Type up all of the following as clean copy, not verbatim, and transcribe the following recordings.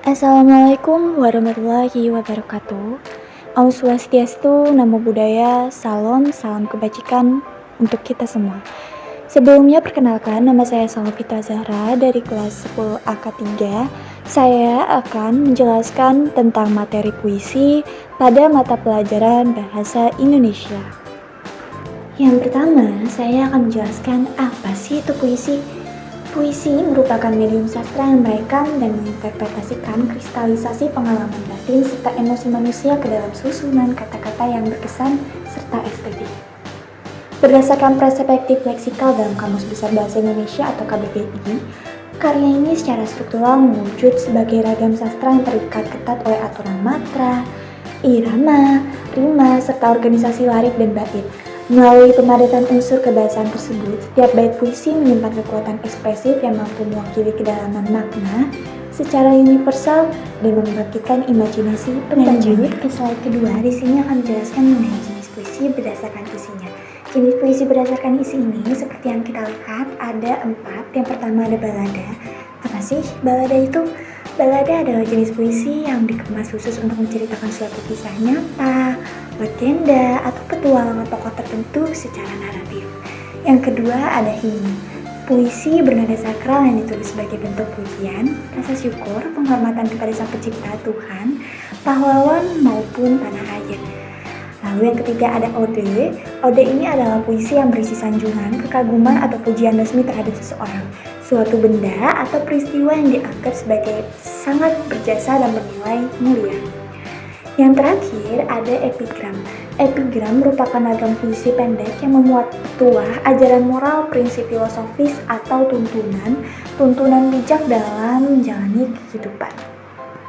Assalamualaikum warahmatullahi wabarakatuh. Om Swastiastu, Namo Buddhaya, salam kebajikan untuk kita semua. Sebelumnya perkenalkan, nama saya Salvita Zahra dari kelas 10 AK3. Saya akan menjelaskan tentang materi puisi pada mata pelajaran Bahasa Indonesia. Yang pertama, saya akan menjelaskan apa sih itu puisi. Puisi merupakan medium sastra yang merekam dan menginterpretasikan kristalisasi pengalaman batin serta emosi manusia ke dalam susunan kata-kata yang berkesan serta estetik. Berdasarkan perspektif leksikal dalam Kamus Besar Bahasa Indonesia atau KBBI, karya ini secara struktural mewujud sebagai ragam sastra yang terikat ketat oleh aturan matra, irama, rima, serta organisasi larik dan bait. Melalui pemadatan unsur kebahasaan tersebut, setiap bait puisi menyimpan kekuatan ekspresif yang mampu mewakili kedalaman makna secara universal dan membangkitkan imajinasi pembacanya. Ke slide kedua, di sini akan menjelaskan mengenai jenis puisi berdasarkan isinya. Jenis puisi berdasarkan isi ini seperti yang kita lihat ada 4. Yang pertama ada balada. Apa sih balada itu? Balada adalah jenis puisi yang dikemas khusus untuk menceritakan suatu kisah nyata, legenda, atau petualangan tokoh tertentu secara naratif. Yang kedua ada himne. Puisi bernada sakral yang ditulis sebagai bentuk pujian, rasa syukur, penghormatan kepada Sang Pencipta Tuhan, pahlawan maupun tanah air. Lalu yang ketiga ada ode. Ode ini adalah puisi yang berisi sanjungan, kekaguman, atau pujian resmi terhadap seseorang, suatu benda atau peristiwa yang dianggap sebagai sangat berjasa dan bernilai mulia. Yang terakhir ada epigram. Epigram merupakan ragam puisi pendek yang memuat petuah, ajaran moral, prinsip filosofis, atau tuntunan bijak dalam menjalani kehidupan.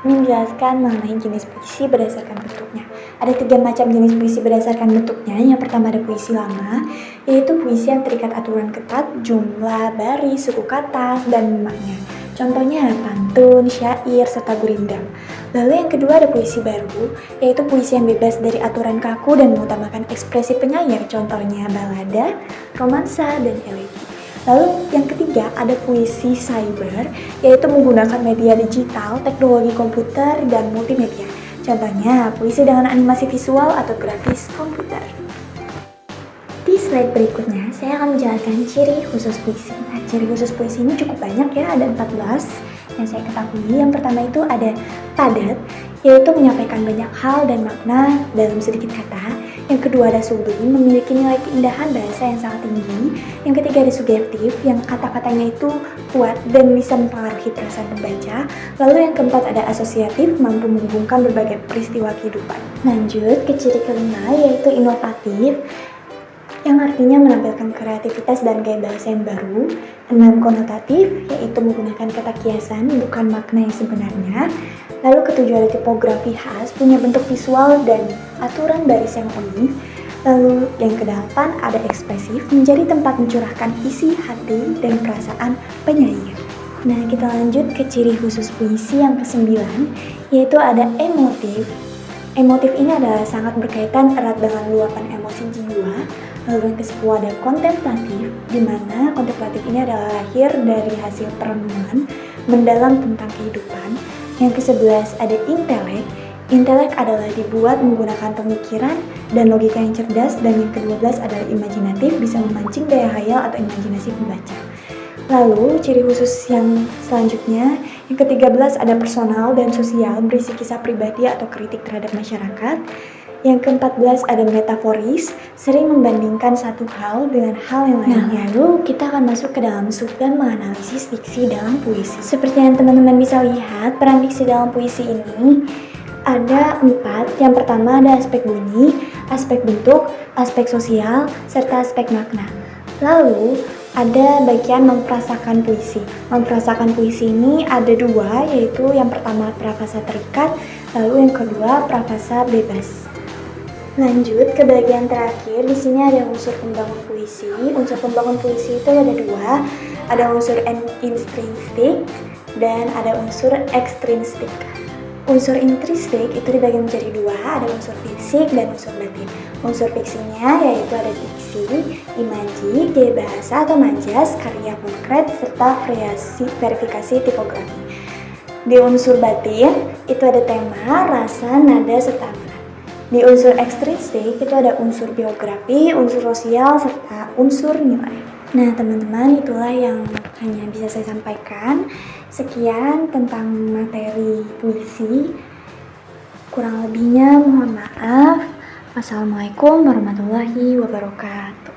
Ini menjelaskan mengenai jenis puisi berdasarkan bentuknya. Ada 3 macam jenis puisi berdasarkan bentuknya. Yang pertama ada puisi lama, yaitu puisi yang terikat aturan ketat, jumlah, baris, suku kata, dan makna. Contohnya pantun, syair, serta gurindam. Lalu yang kedua ada puisi baru, yaitu puisi yang bebas dari aturan kaku dan mengutamakan ekspresi penyair. Contohnya balada, romansa, dan elegi. Lalu yang ketiga ada puisi cyber, yaitu menggunakan media digital, teknologi komputer, dan multimedia. Contohnya puisi dengan animasi visual atau grafis komputer. Di slide berikutnya, saya akan menjelaskan ciri khusus puisi. Nah, ciri khusus puisi ini cukup banyak ya, ada 14 yang saya ketahui. Yang pertama itu ada padat, yaitu menyampaikan banyak hal dan makna dalam sedikit kata. Yang kedua ada sublim, memiliki nilai keindahan bahasa yang sangat tinggi. Yang ketiga ada subjektif, yang kata-katanya itu kuat dan bisa mempengaruhi perasaan pembaca. Lalu yang keempat ada asosiatif, mampu menghubungkan berbagai peristiwa kehidupan. Lanjut ke ciri kelima, yaitu inovatif, yang artinya menampilkan kreativitas dan gaya bahasa yang baru. 6 konotatif, yaitu menggunakan kata kiasan bukan makna yang sebenarnya. Lalu ketujuh ada tipografi khas, punya bentuk visual dan aturan baris yang unik. Lalu yang kedelapan ada ekspresif, menjadi tempat mencurahkan isi hati dan perasaan penyair. Nah, kita lanjut ke ciri khusus puisi yang ke-9, yaitu ada emotif. Emotif ini adalah sangat berkaitan erat dengan luapan emosi jiwa. Lalu yang ke-10 ada kontemplatif, di mana kontemplatif ini adalah lahir dari hasil perenungan mendalam tentang kehidupan. Yang ke-11 ada intelek. Intelek adalah dibuat menggunakan pemikiran dan logika yang cerdas. Dan yang ke-12 adalah imajinatif, bisa memancing daya hayal atau imajinasi pembaca. Lalu ciri khusus yang selanjutnya, yang ke-13 ada personal dan sosial, berisi kisah pribadi atau kritik terhadap masyarakat. Yang ke-14 ada metaforis, sering membandingkan satu hal dengan hal yang lainnya. Nah, lalu kita akan masuk ke dalam subdan menganalisis diksi dalam puisi. Seperti yang teman-teman bisa lihat, peran diksi dalam puisi ini ada 4. Yang pertama ada aspek bunyi, aspek bentuk, aspek sosial, serta aspek makna. Lalu ada bagian memfrasakan puisi. Memfrasakan puisi ini ada 2, yaitu yang pertama prafasa terikat, lalu yang kedua prafasa bebas. Lanjut ke bagian terakhir, di sini ada unsur pembangun puisi. Unsur pembangun puisi itu ada 2, ada unsur intrinsik dan ada unsur ekstrinsik. Unsur intrinsik itu dibagi menjadi 2, ada unsur fisik dan unsur batin. Unsur fiksinya yaitu ada diksi, imaji, gaya bahasa atau majas, karya konkret, serta verifikasi tipografi. Di unsur batin itu ada tema, rasa, nada, serta makna. Di unsur ekstrinsik itu ada unsur biografi, unsur sosial, serta unsur nilai. Nah teman-teman, itulah yang hanya bisa saya sampaikan. Sekian tentang materi puisi. Kurang lebihnya mohon maaf. Wassalamualaikum warahmatullahi wabarakatuh.